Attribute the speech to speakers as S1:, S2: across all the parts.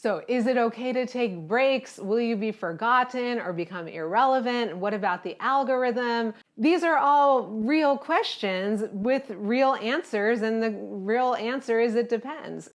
S1: So is it okay to take breaks? Will you be forgotten or become irrelevant? What about the algorithm? These are all real questions with real answers, and the real answer is it depends.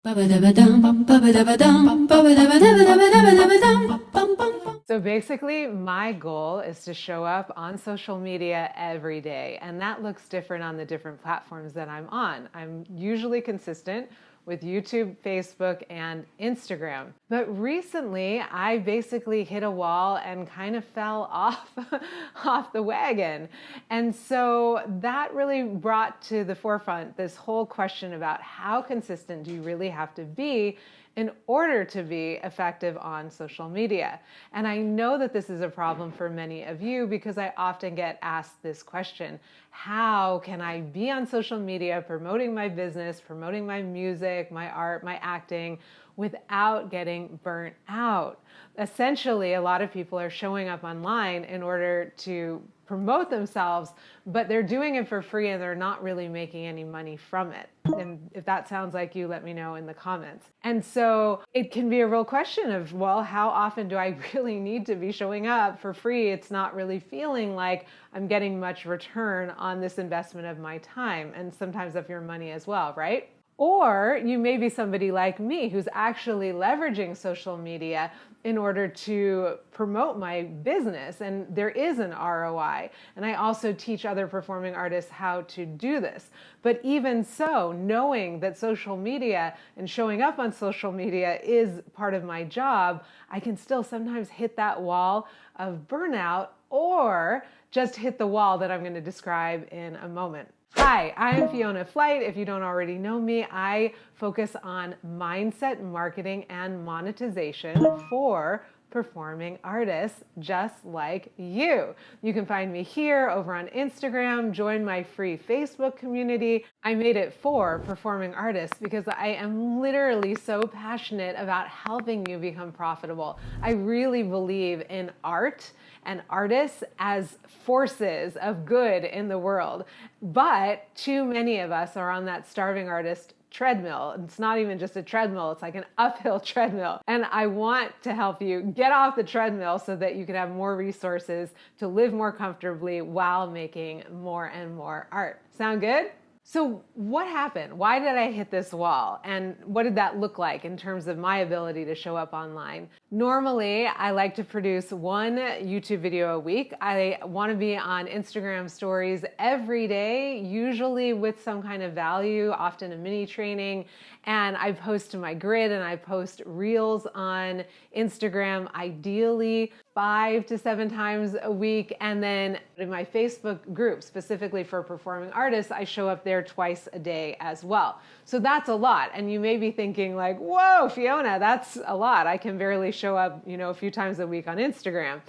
S1: So basically, my goal is to show up on social media every day, and that looks different on the different platforms that I'm on. I'm usually consistent with YouTube, Facebook, and Instagram. But recently, I basically hit a wall and kind of fell off the wagon. And so that really brought to the forefront this whole question about how consistent do you really have to be in order to be effective on social media. And I know that this is a problem for many of you because I often get asked this question: how can I be on social media promoting my business, promoting my music, my art, my acting, without getting burnt out? Essentially, a lot of people are showing up online in order to promote themselves, but they're doing it for free and they're not really making any money from it. And if that sounds like you, let me know in the comments. And so it can be a real question of, well, how often do I really need to be showing up for free? It's not really feeling like I'm getting much return on this investment of my time, and sometimes of your money as well, right? Or you may be somebody like me who's actually leveraging social media in order to promote my business, and there is an ROI. And I also teach other performing artists how to do this. But even so, knowing that social media and showing up on social media is part of my job, I can still sometimes hit that wall of burnout, or just hit the wall that I'm going to describe in a moment. Hi, I'm Fiona Flight. If you don't already know me, I focus on mindset, marketing, and monetization for performing artists just like you. You can find me here over on Instagram. Join my free Facebook community. I made it for performing artists because I am literally so passionate about helping you become profitable. I really believe in art and artists as forces of good in the world. But too many of us are on that starving artist treadmill. It's not even just a treadmill, it's like an uphill treadmill. And I want to help you get off the treadmill so that you can have more resources to live more comfortably while making more and more art. Sound good? So what happened? Why did I hit this wall? And what did that look like in terms of my ability to show up online? Normally, I like to produce one YouTube video a week. I want to be on Instagram stories every day, usually with some kind of value, often a mini training. And I post to my grid and I post reels on Instagram, ideally 5 to 7 times a week. And then in my Facebook group, specifically for performing artists, I show up there twice a day as well. So that's a lot. And you may be thinking like, whoa, Fiona, that's a lot. I can barely show up, a few times a week on Instagram.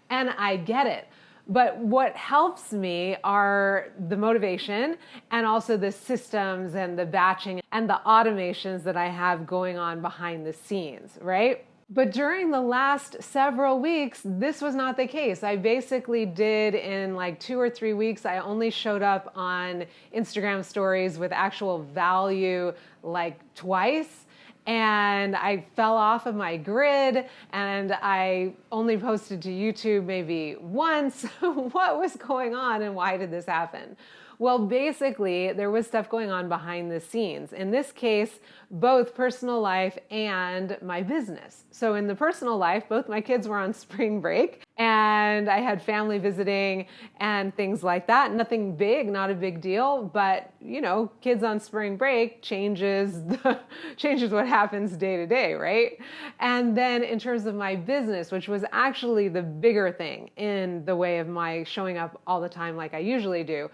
S1: And I get it. But what helps me are the motivation and also the systems and the batching and the automations that I have going on behind the scenes, right? But during the last several weeks, this was not the case. I basically did in like 2 or 3 weeks, I only showed up on Instagram stories with actual value like twice. And I fell off of my grid and I only posted to YouTube maybe once. What was going on and why did this happen? Well, basically, there was stuff going on behind the scenes. In this case, both personal life and my business. So in the personal life, both my kids were on spring break and I had family visiting and things like that. Nothing big, not a big deal, but kids on spring break changes what happens day to day, right? And then in terms of my business, which was actually the bigger thing in the way of my showing up all the time like I usually do,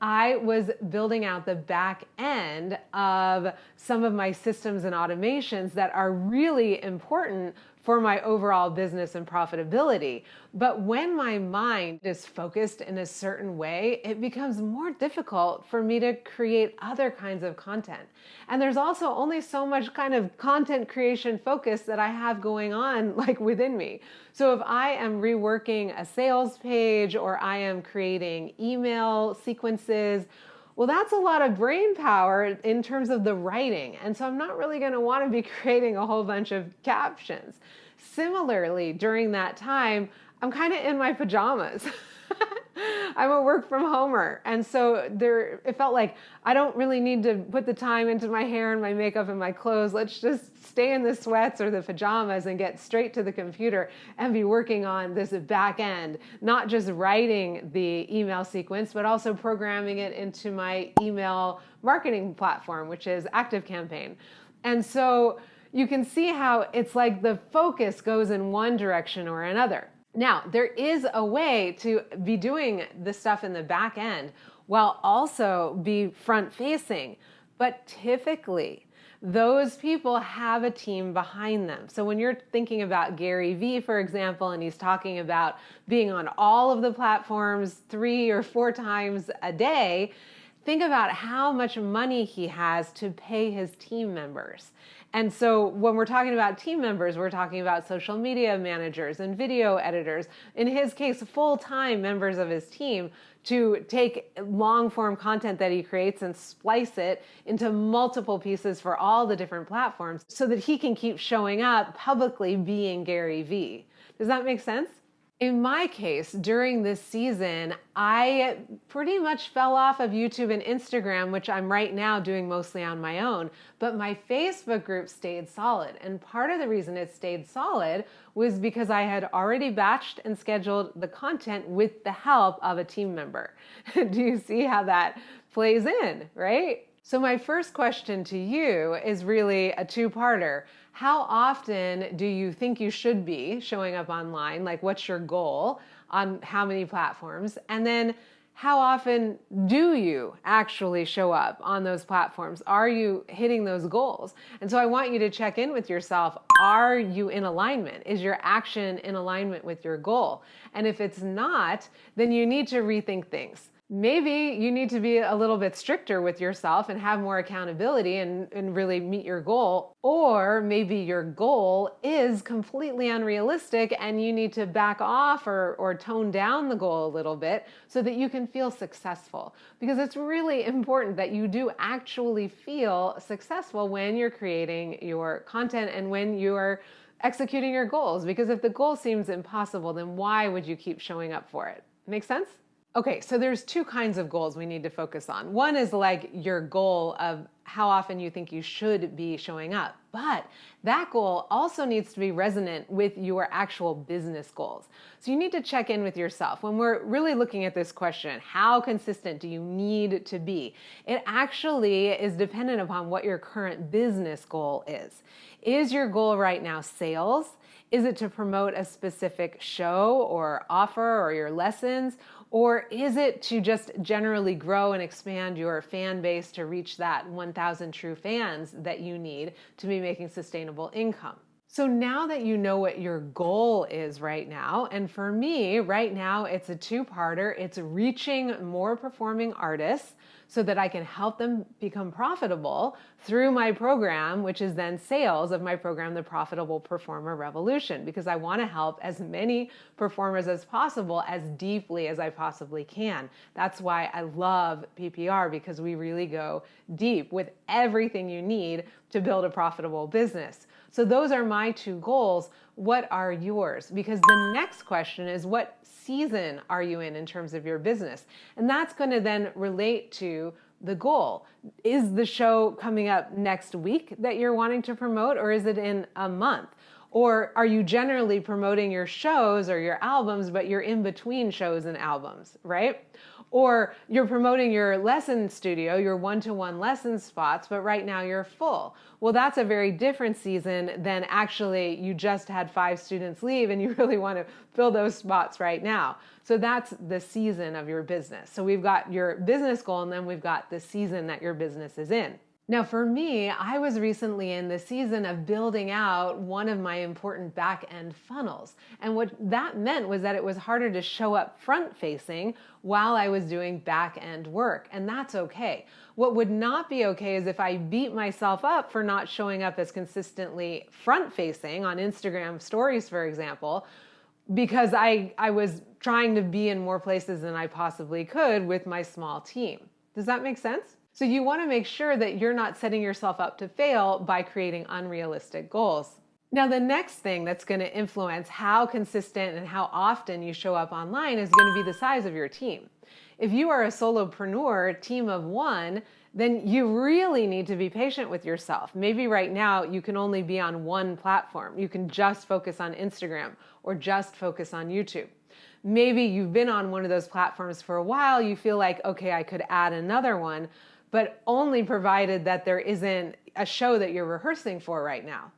S1: I was building out the back end of some of my systems and automations that are really important for my overall business and profitability. But when my mind is focused in a certain way, it becomes more difficult for me to create other kinds of content. And there's also only so much kind of content creation focus that I have going on like within me. So if I am reworking a sales page or I am creating email sequences, Well, that's a lot of brain power in terms of the writing. And so I'm not really going to want to be creating a whole bunch of captions. Similarly, during that time, I'm kind of in my pajamas. I'm a work from homer. And so it felt like I don't really need to put the time into my hair and my makeup and my clothes. Let's just stay in the sweats or the pajamas and get straight to the computer and be working on this back end, not just writing the email sequence, but also programming it into my email marketing platform, which is ActiveCampaign. And so you can see how it's like the focus goes in one direction or another. Now, there is a way to be doing the stuff in the back end while also be front facing, but typically those people have a team behind them. So when you're thinking about Gary Vee, for example, and he's talking about being on all of the platforms 3 or 4 times a day, think about how much money he has to pay his team members. And so when we're talking about team members, we're talking about social media managers and video editors, in his case, full-time members of his team, to take long-form content that he creates and splice it into multiple pieces for all the different platforms so that he can keep showing up publicly being Gary Vee. Does that make sense? In my case, during this season, I pretty much fell off of YouTube and Instagram, which I'm right now doing mostly on my own, but my Facebook group stayed solid. And part of the reason it stayed solid was because I had already batched and scheduled the content with the help of a team member. Do you see how that plays in, right? So my first question to you is really a two-parter. How often do you think you should be showing up online? Like, what's your goal on how many platforms? And then how often do you actually show up on those platforms? Are you hitting those goals? And so I want you to check in with yourself. Are you in alignment? Is your action in alignment with your goal? And if it's not, then you need to rethink things. Maybe you need to be a little bit stricter with yourself and have more accountability and really meet your goal. Or maybe your goal is completely unrealistic and you need to back off or tone down the goal a little bit so that you can feel successful. Because it's really important that you do actually feel successful when you're creating your content and when you are executing your goals. Because if the goal seems impossible, then why would you keep showing up for it? Make sense? Okay, so there's 2 kinds of goals we need to focus on. One is like your goal of how often you think you should be showing up. But that goal also needs to be resonant with your actual business goals. So you need to check in with yourself. When we're really looking at this question, how consistent do you need to be? It actually is dependent upon what your current business goal is. Is your goal right now sales? Is it to promote a specific show or offer or your lessons? Or is it to just generally grow and expand your fan base to reach that 1,000 true fans that you need to be making sustainable income? So now that you know what your goal is right now, and for me, right now, it's a 2-parter. It's reaching more performing artists so that I can help them become profitable through my program, which is then sales of my program, The Profitable Performer Revolution, because I want to help as many performers as possible, as deeply as I possibly can. That's why I love PPR, because we really go deep with everything you need to build a profitable business. So those are my 2 goals. What are yours? Because the next question is, what season are you in terms of your business? And that's going to then relate to the goal. Is the show coming up next week that you're wanting to promote, or is it in a month? Or are you generally promoting your shows or your albums, but you're in between shows and albums, right? Or you're promoting your lesson studio, your one-to-one lesson spots, but right now you're full. Well, that's a very different season than actually you just had 5 students leave and you really want to fill those spots right now. So that's the season of your business. So we've got your business goal, and then we've got the season that your business is in. Now, for me, I was recently in the season of building out one of my important back-end funnels. And what that meant was that it was harder to show up front-facing while I was doing back-end work. And that's okay. What would not be okay is if I beat myself up for not showing up as consistently front-facing on Instagram stories, for example, because I was trying to be in more places than I possibly could with my small team. Does that make sense? So you want to make sure that you're not setting yourself up to fail by creating unrealistic goals. Now, the next thing that's going to influence how consistent and how often you show up online is going to be the size of your team. If you are a solopreneur, team of one, then you really need to be patient with yourself. Maybe right now you can only be on one platform. You can just focus on Instagram or just focus on YouTube. Maybe you've been on one of those platforms for a while. You feel like, okay, I could add another one, but only provided that there isn't a show that you're rehearsing for right now.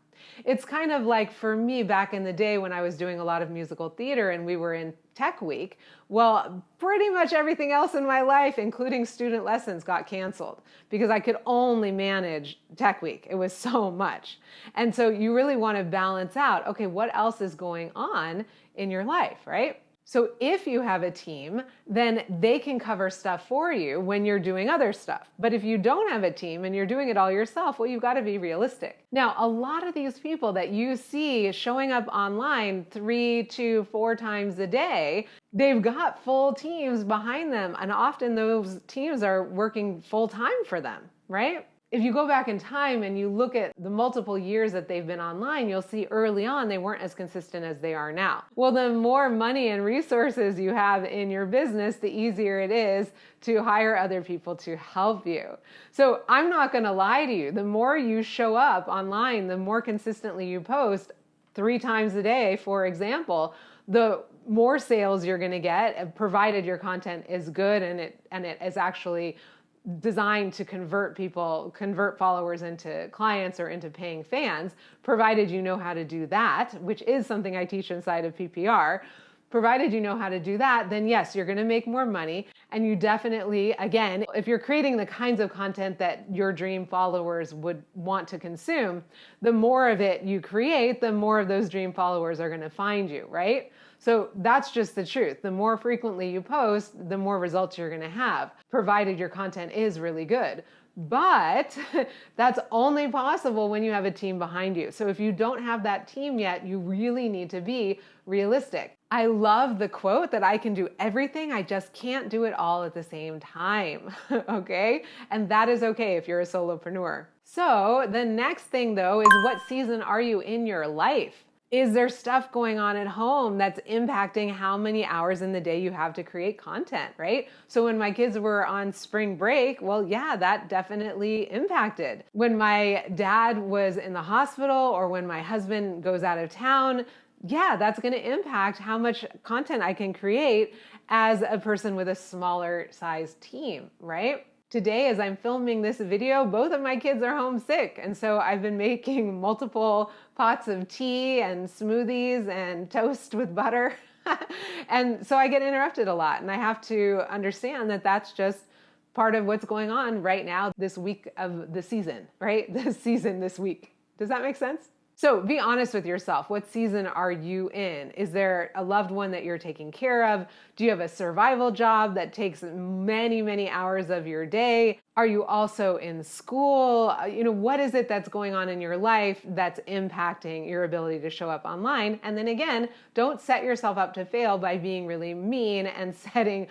S1: It's kind of like for me back in the day when I was doing a lot of musical theater and we were in Tech Week. Well, pretty much everything else in my life, including student lessons, got canceled because I could only manage Tech Week. It was so much. And so you really want to balance out, okay, what else is going on in your life, right? So if you have a team, then they can cover stuff for you when you're doing other stuff. But if you don't have a team and you're doing it all yourself, well, you've got to be realistic. Now, a lot of these people that you see showing up online 3 to 4 times a day, they've got full teams behind them. And often those teams are working full time for them, right? If you go back in time and you look at the multiple years that they've been online, you'll see early on they weren't as consistent as they are now. Well, the more money and resources you have in your business, the easier it is to hire other people to help you. So I'm not going to lie to you. The more you show up online, the more consistently you post 3 times a day, for example, the more sales you're going to get, provided your content is good and it is actually designed to convert followers into clients or into paying fans, provided you know how to do that, which is something I teach inside of PPR. Provided you know how to do that, then yes, you're going to make more money. And you definitely, again, if you're creating the kinds of content that your dream followers would want to consume, the more of it you create, the more of those dream followers are going to find you, right? So that's just the truth. The more frequently you post, the more results you're going to have, provided your content is really good. But that's only possible when you have a team behind you. So if you don't have that team yet, you really need to be realistic. I love the quote that I can do everything, I just can't do it all at the same time, okay? And that is okay if you're a solopreneur. So the next thing though is, what season are you in your life? Is there stuff going on at home that's impacting how many hours in the day you have to create content, right? So when my kids were on spring break, well, yeah, that definitely impacted. When my dad was in the hospital or when my husband goes out of town, yeah, that's going to impact how much content I can create as a person with a smaller size team, right? Today, as I'm filming this video, both of my kids are home sick. And so I've been making multiple pots of tea and smoothies and toast with butter. And so I get interrupted a lot. And I have to understand that that's just part of what's going on right now, this week of the season, right? The season this week. Does that make sense? So be honest with yourself. What season are you in? Is there a loved one that you're taking care of? Do you have a survival job that takes many, many hours of your day? Are you also in school? What is it that's going on in your life that's impacting your ability to show up online? And then again, don't set yourself up to fail by being really mean and setting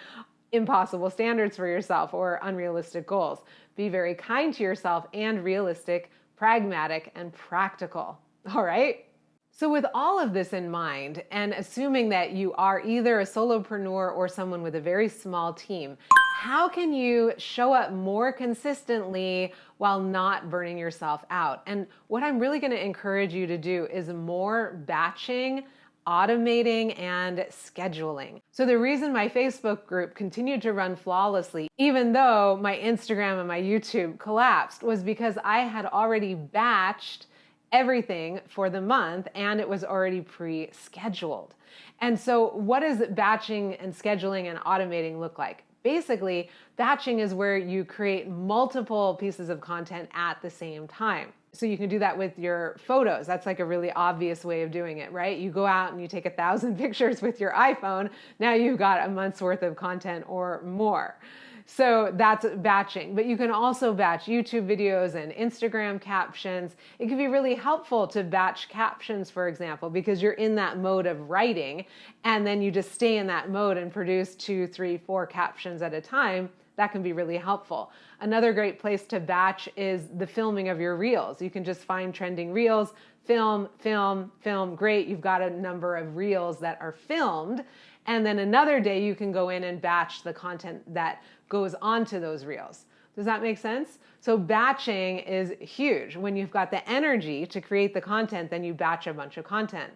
S1: impossible standards for yourself or unrealistic goals. Be very kind to yourself and realistic, pragmatic, and practical. All right. So with all of this in mind, and assuming that you are either a solopreneur or someone with a very small team, how can you show up more consistently while not burning yourself out? And what I'm really going to encourage you to do is more batching, automating, and scheduling. So the reason my Facebook group continued to run flawlessly, even though my Instagram and my YouTube collapsed, was because I had already batched everything for the month and it was already pre-scheduled. And so what does batching and scheduling and automating look like? Basically, batching is where you create multiple pieces of content at the same time. So you can do that with your photos. That's like a really obvious way of doing it, right? You go out and you take 1,000 pictures with your iPhone. Now you've got a month's worth of content or more. So that's batching. But you can also batch YouTube videos and Instagram captions. It can be really helpful to batch captions, for example, because you're in that mode of writing and then you just stay in that mode and produce 2, 3, 4 captions at a time that can be really helpful. Another great place to batch is the filming of your reels. You can just find trending reels, film, film, film. Great, you've got a number of reels that are filmed. And then another day you can go in and batch the content that goes onto those reels. Does that make sense? So batching is huge. When you've got the energy to create the content, then you batch a bunch of content.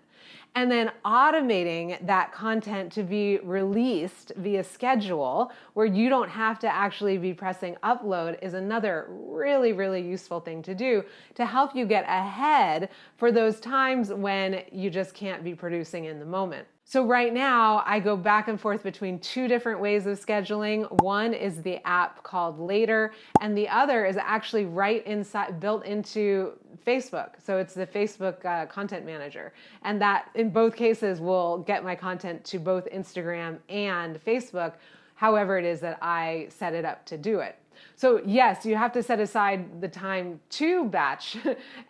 S1: And then automating that content to be released via schedule where you don't have to actually be pressing upload is another really, really useful thing to do to help you get ahead for those times when you just can't be producing in the moment. So right now, I go back and forth between two different ways of scheduling. One is the app called Later, and the other is actually right inside, built into Facebook. So it's the Facebook content manager. And that in both cases will get my content to both Instagram and Facebook, however it is that I set it up to do it. So yes, you have to set aside the time to batch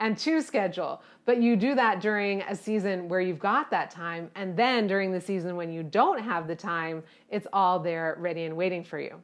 S1: and to schedule, but you do that during a season where you've got that time, and then during the season when you don't have the time, it's all there ready and waiting for you.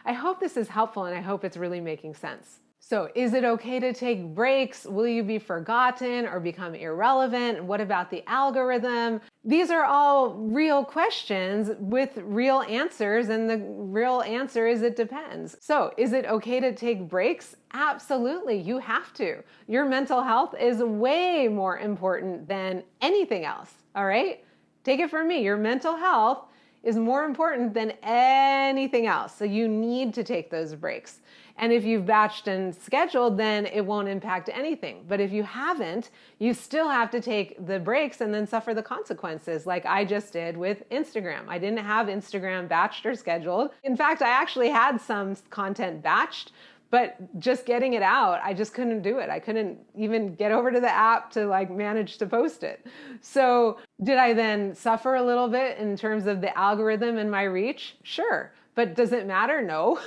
S1: I hope this is helpful, and I hope it's really making sense. So is it okay to take breaks? Will you be forgotten or become irrelevant? What about the algorithm? These are all real questions with real answers, and the real answer is it depends. So is it okay to take breaks? Absolutely, you have to. Your mental health is way more important than anything else, all right? Take it from me, your mental health is more important than anything else. So you need to take those breaks. And if you've batched and scheduled, then it won't impact anything. But if you haven't, you still have to take the breaks and then suffer the consequences, like I just did with Instagram. I didn't have Instagram batched or scheduled. In fact, I actually had some content batched, but just getting it out, I just couldn't do it. I couldn't even get over to the app to manage to post it. So did I then suffer a little bit in terms of the algorithm and my reach? Sure. But does it matter? No.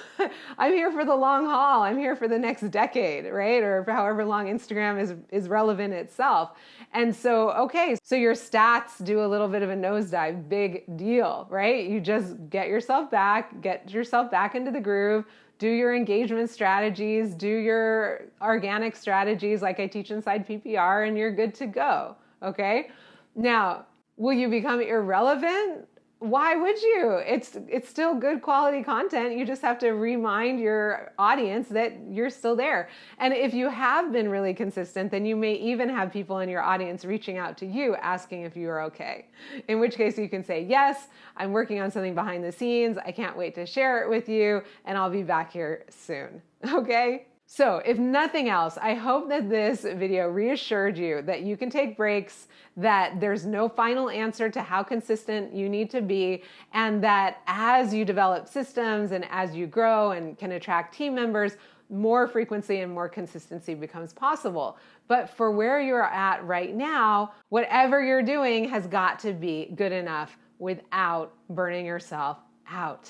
S1: I'm here for the long haul. I'm here for the next decade, right? Or for however long Instagram is relevant itself. And so, okay, so your stats do a little bit of a nosedive, big deal, right? You just get yourself back into the groove, do your engagement strategies, do your organic strategies like I teach inside PPR, and you're good to go, okay? Now, will you become irrelevant? Why would you? It's still good quality content. You just have to remind your audience that you're still there. And if you have been really consistent, then you may even have people in your audience reaching out to you asking if you are okay. In which case you can say, yes, I'm working on something behind the scenes. I can't wait to share it with you, and I'll be back here soon. Okay? So if nothing else, I hope that this video reassured you that you can take breaks, that there's no final answer to how consistent you need to be, and that as you develop systems and as you grow and can attract team members, more frequency and more consistency becomes possible. But for where you're at right now, whatever you're doing has got to be good enough without burning yourself out.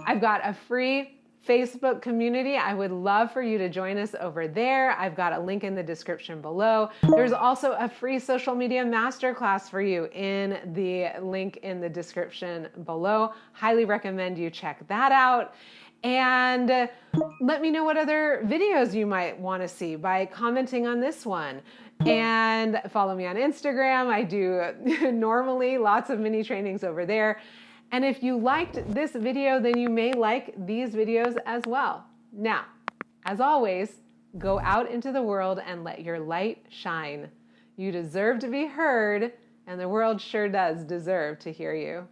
S1: I've got a free Facebook community. I would love for you to join us over there. I've got a link in the description below. There's also a free social media masterclass for you in the link in the description below. Highly recommend you check that out. And let me know what other videos you might want to see by commenting on this one. And follow me on Instagram. I do normally lots of mini trainings over there. And if you liked this video, then you may like these videos as well. Now, as always, go out into the world and let your light shine. You deserve to be heard, and the world sure does deserve to hear you.